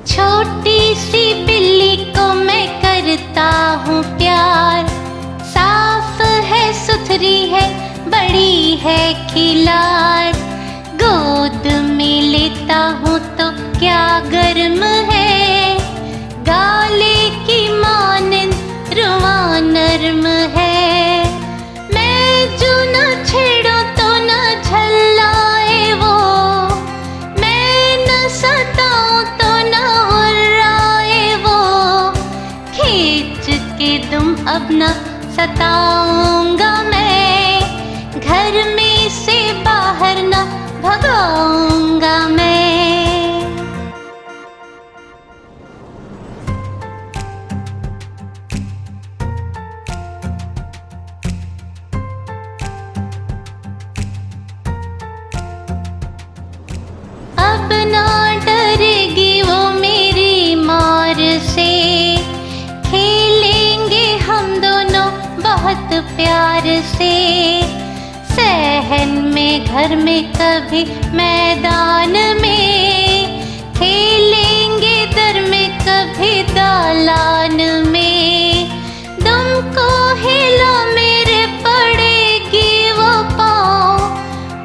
छोटी सी बिल्ली को मैं करता हूँ प्यार, साफ है सुथरी है बड़ी है खिलाड़, गोद में लेता हूँ तो क्या गर्म है, गाले की मानंद रुआ नर्म है। मैं जो न छेड़ूं तो न झल्लाए वो, मैं न सताऊं तो न हुर्राए वो, खींच के तुम अब न सताऊंगा मैं, घर में से बाहर न भगाऊंगा मैं। अब ना डरेगी वो मेरी मार से, खेलेंगे हम दोनों बहुत प्यार से, सहन में घर में कभी मैदान में, खेलेंगे दर में कभी दालान में, तुमको हिला मेरे पड़ेगी वो पाँव,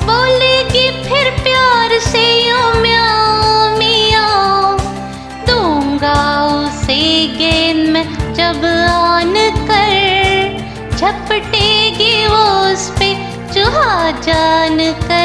बोलेगी फिर प्यार से यूं म्याऊं म्याऊं, दूंगा उसे गेंद में जब आन कर, झपटेगी वो उस पे चूहा जान कर।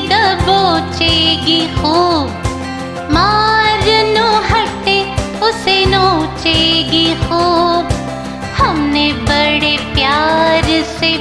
दबोचेगी खूब, मारनो हटे उसे नोचेगी खूब, हमने बड़े प्यार से